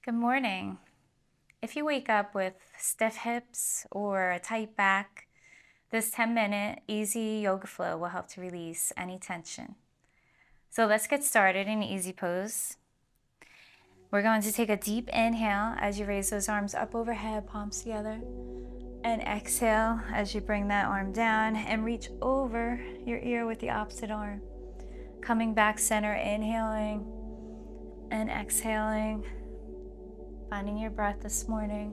Good morning. If you wake up with stiff hips or a tight back, this 10-minute easy yoga flow will help to release any tension. So let's get started in easy pose. We're going to take a deep inhale as you raise those arms up overhead, palms together, and exhale as you bring that arm down and reach over your ear with the opposite arm. Coming back center, inhaling and exhaling. Finding your breath this morning.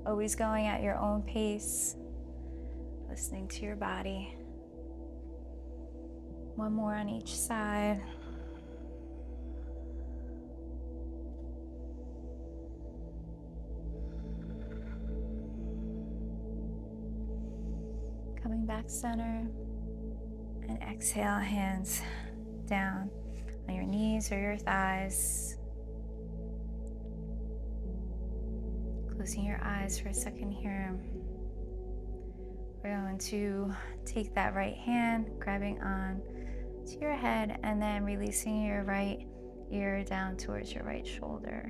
Always going at your own pace, listening to your body. One more on each side. Coming back center and exhale, hands down on your knees or your thighs. Closing your eyes for a second here. We're going to take that right hand, grabbing on to your head, and then releasing your right ear down towards your right shoulder.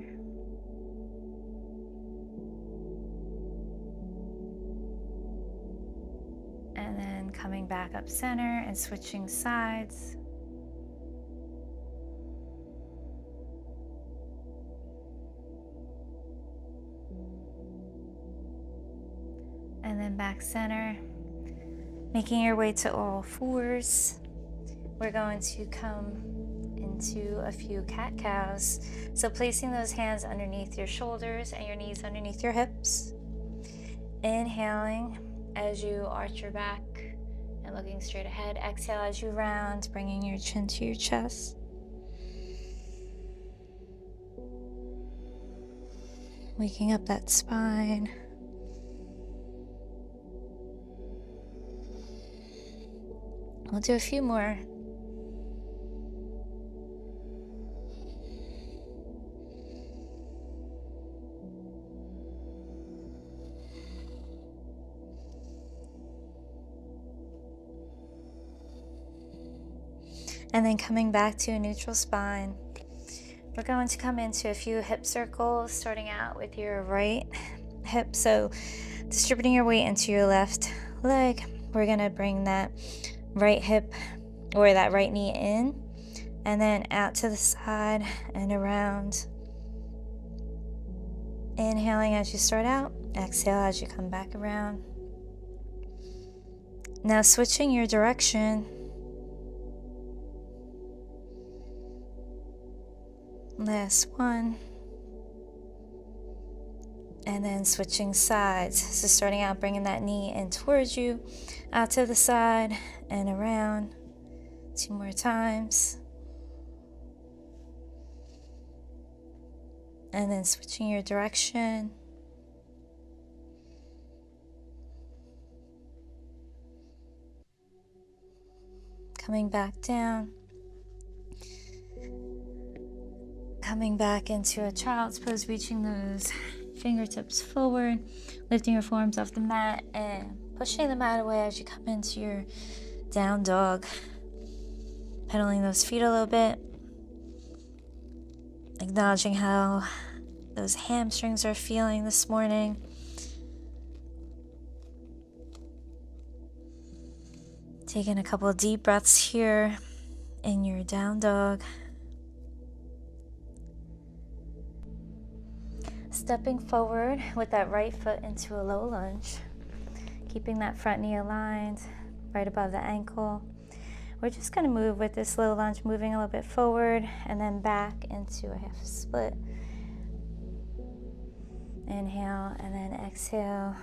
And then coming back up center and switching sides. And then back center, making your way to all fours. We're going to come into a few cat-cows. So placing those hands underneath your shoulders and your knees underneath your hips. Inhaling as you arch your back and looking straight ahead. Exhale as you round, bringing your chin to your chest. Waking up that spine. We'll do a few more. And then coming back to a neutral spine. We're going to come into a few hip circles, starting out with your right hip. So distributing your weight into your left leg. We're going to bring that right hip or that right knee in and then out to the side and around. Inhaling as you start out, exhale as you come back around. Now switching your direction. Last one. And then switching sides. So starting out, bringing that knee in towards you, out to the side and around. 2 more times. And then switching your direction. Coming back down. Coming back into a child's pose, reaching those fingertips forward, lifting your forearms off the mat and pushing the mat away as you come into your down dog. Pedaling those feet a little bit. Acknowledging how those hamstrings are feeling this morning. Taking a couple of deep breaths here in your down dog. Stepping forward with that right foot into a low lunge. Keeping that front knee aligned right above the ankle. We're just going to move with this low lunge, moving a little bit forward and then back into a half split. Inhale and then exhale.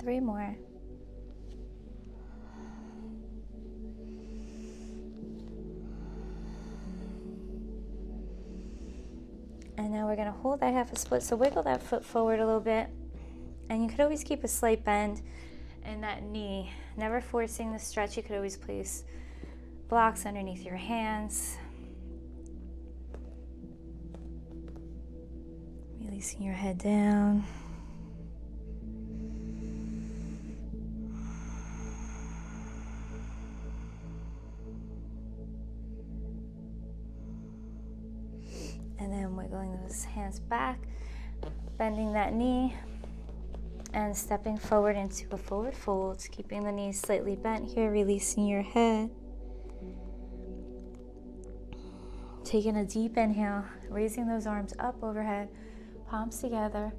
Three more. And now we're going to hold that half a split. So wiggle that foot forward a little bit. And you could always keep a slight bend in that knee. Never forcing the stretch. You could always place blocks underneath your hands. Releasing your head down. wiggling those hands back, bending that knee, and stepping forward into a forward fold, keeping the knees slightly bent here, releasing your head. Taking a deep inhale, raising those arms up overhead, palms together,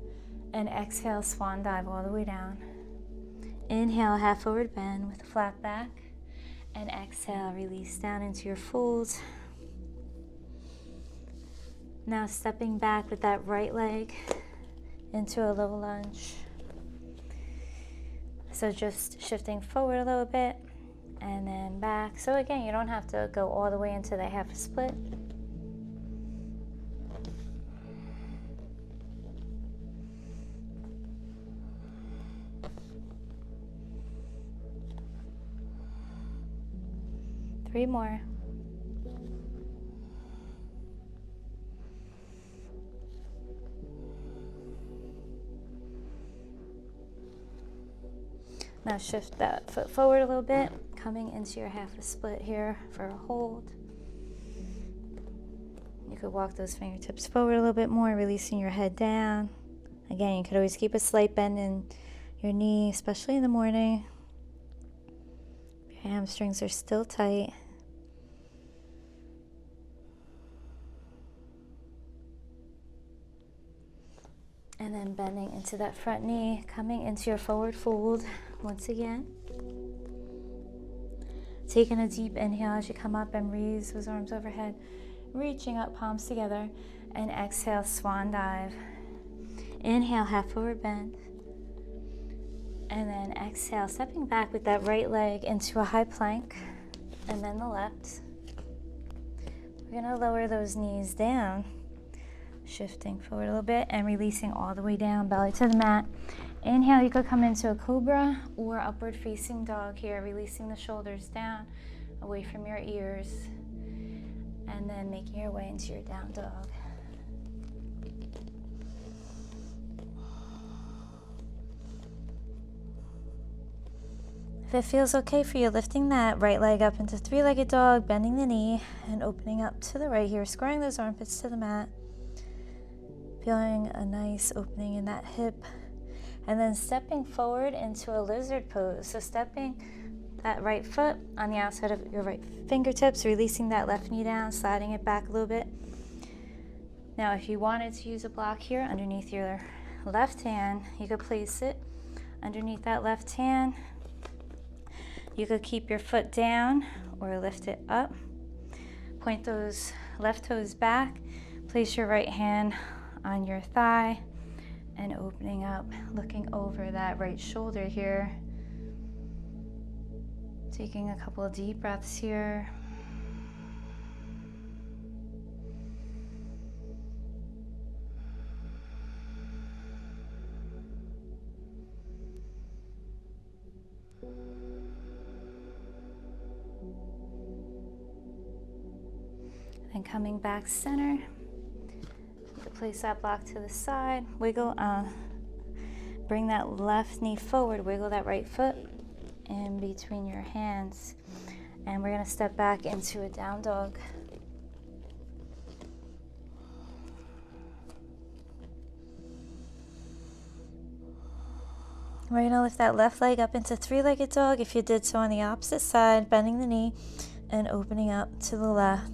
and exhale, swan dive all the way down. Inhale, half forward bend with a flat back, and exhale, release down into your fold. Now stepping back with that right leg into a low lunge. So just shifting forward a little bit and then back. So again, you don't have to go all the way into the half split. Three more. Now shift that foot forward a little bit, coming into your half a split here for a hold. You could walk those fingertips forward a little bit more, releasing your head down. Again, you could always keep a slight bend in your knee, especially in the morning. Your hamstrings are still tight. And then bending into that front knee, coming into your forward fold once again. Taking a deep inhale as you come up and raise those arms overhead, reaching up, palms together, and exhale, swan dive. Inhale, half forward bend. And then exhale, stepping back with that right leg into a high plank, and then the left. We're gonna lower those knees down, shifting forward a little bit and releasing all the way down, belly to the mat. Inhale, you could come into a cobra or upward facing dog here, releasing the shoulders down, away from your ears, and then making your way into your down dog. If it feels okay for you, lifting that right leg up into three-legged dog, bending the knee and opening up to the right here, squaring those armpits to the mat. Feeling a nice opening in that hip. And then stepping forward into a lizard pose. So stepping that right foot on the outside of your right fingertips, releasing that left knee down, sliding it back a little bit. Now, if you wanted to use a block here underneath your left hand, you could place it underneath that left hand. You could keep your foot down or lift it up. Point those left toes back. Place your right hand on your thigh and opening up, looking over that right shoulder here. Taking a couple of deep breaths here. And coming back center. Place that block to the side, wiggle, bring that left knee forward, wiggle that right foot in between your hands, and we're going to step back into a down dog. We're going to lift that left leg up into three-legged dog if you did so on the opposite side, bending the knee and opening up to the left,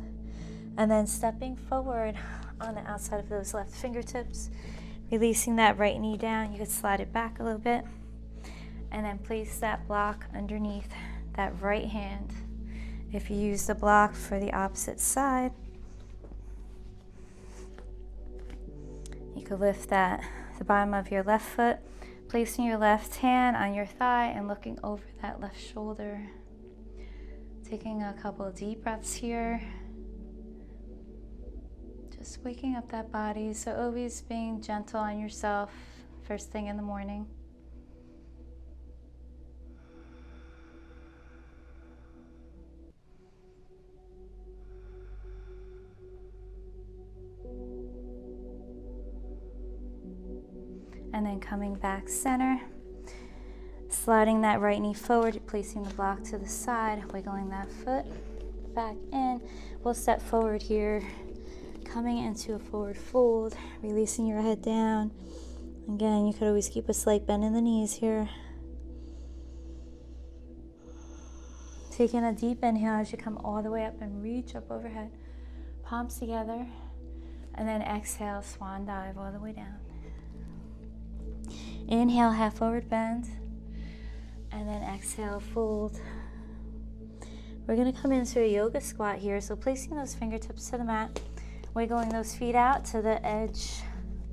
and then stepping forward on the outside of those left fingertips, releasing that right knee down. You could slide it back a little bit and then place that block underneath that right hand. If you use the block for the opposite side, you could lift the bottom of your left foot, placing your left hand on your thigh and looking over that left shoulder. Taking a couple of deep breaths here. Just waking up that body, so always being gentle on yourself first thing in the morning. And then coming back center, sliding that right knee forward, placing the block to the side, wiggling that foot back in. We'll step forward here, coming into a forward fold, releasing your head down. Again, you could always keep a slight bend in the knees here. Taking a deep inhale as you come all the way up and reach up overhead. Palms together. And then exhale, swan dive all the way down. Inhale, half forward bend. And then exhale, fold. We're going to come into a yoga squat here. So placing those fingertips to the mat, wiggling those feet out to the edge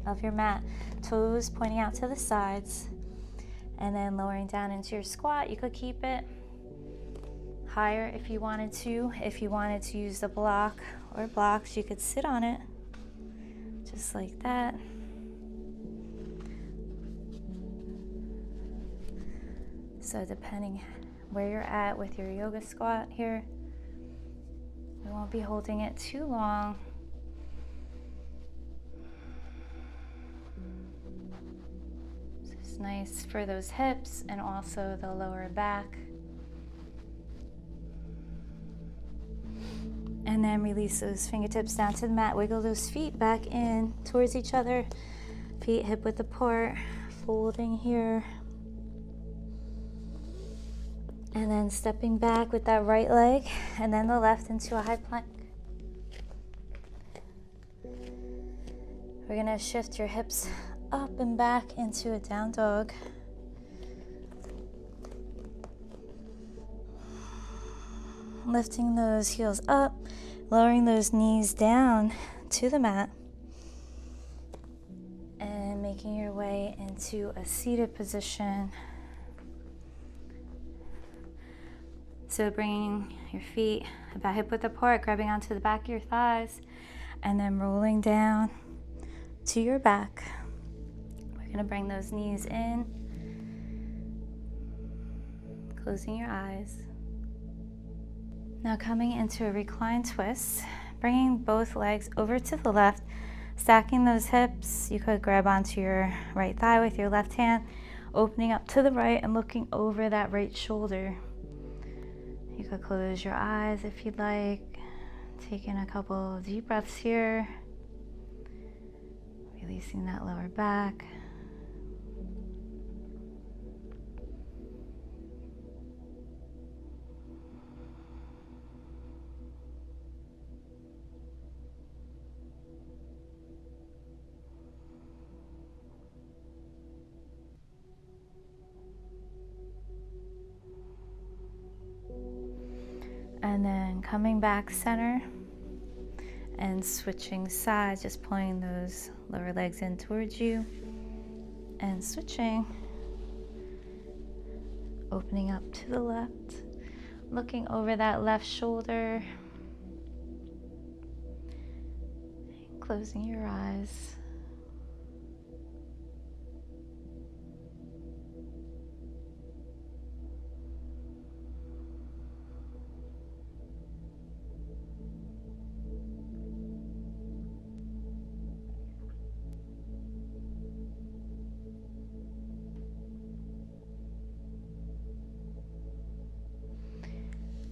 of your mat, toes pointing out to the sides, and then lowering down into your squat. You could keep it higher if you wanted to. If you wanted to use the block or blocks, you could sit on it just like that. So depending where you're at with your yoga squat here, we won't be holding it too long. This is nice for those hips and also the lower back. And then release those fingertips down to the mat. Wiggle those feet back in towards each other. Feet hip width apart, folding here. And then stepping back with that right leg and then the left into a high plank. We're gonna shift your hips up and back into a down dog. Lifting those heels up, lowering those knees down to the mat. And making your way into a seated position. So bringing your feet about hip width apart, grabbing onto the back of your thighs, and then rolling down to your back. We're going to bring those knees in, closing your eyes. Now coming into a reclined twist, bringing both legs over to the left, stacking those hips. You could grab onto your right thigh with your left hand, opening up to the right and looking over that right shoulder. You could close your eyes if you'd like. Taking a couple of deep breaths here. Releasing that lower back. And then coming back center and switching sides, just pulling those lower legs in towards you and switching, opening up to the left, looking over that left shoulder, closing your eyes.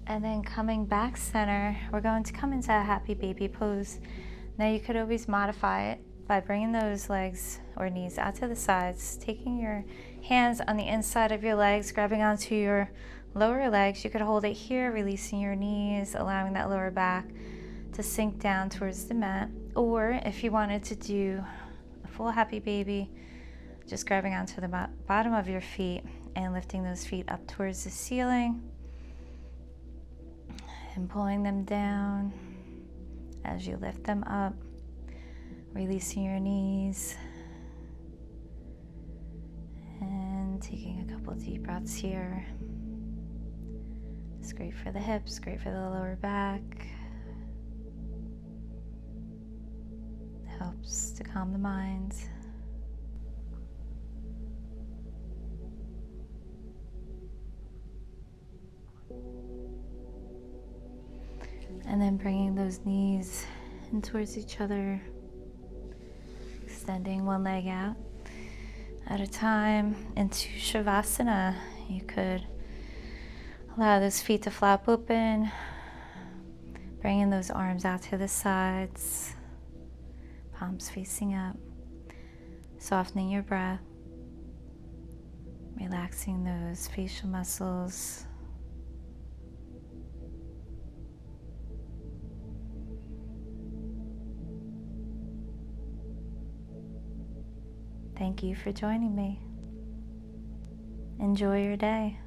And then coming back center, we're going to come into a happy baby pose. Now you could always modify it by bringing those legs or knees out to the sides, taking your hands on the inside of your legs, grabbing onto your lower legs. You could hold it here, releasing your knees, allowing that lower back to sink down towards the mat. Or if you wanted to do a full happy baby, just grabbing onto the bottom of your feet and lifting those feet up towards the ceiling. And pulling them down as you lift them up, releasing your knees, and taking a couple deep breaths here. It's great for the hips, great for the lower back. Helps to calm the mind. And then bringing those knees in towards each other, extending one leg out at a time into Shavasana. You could allow those feet to flap open, bringing those arms out to the sides, palms facing up, softening your breath, relaxing those facial muscles. Thank you for joining me. Enjoy your day.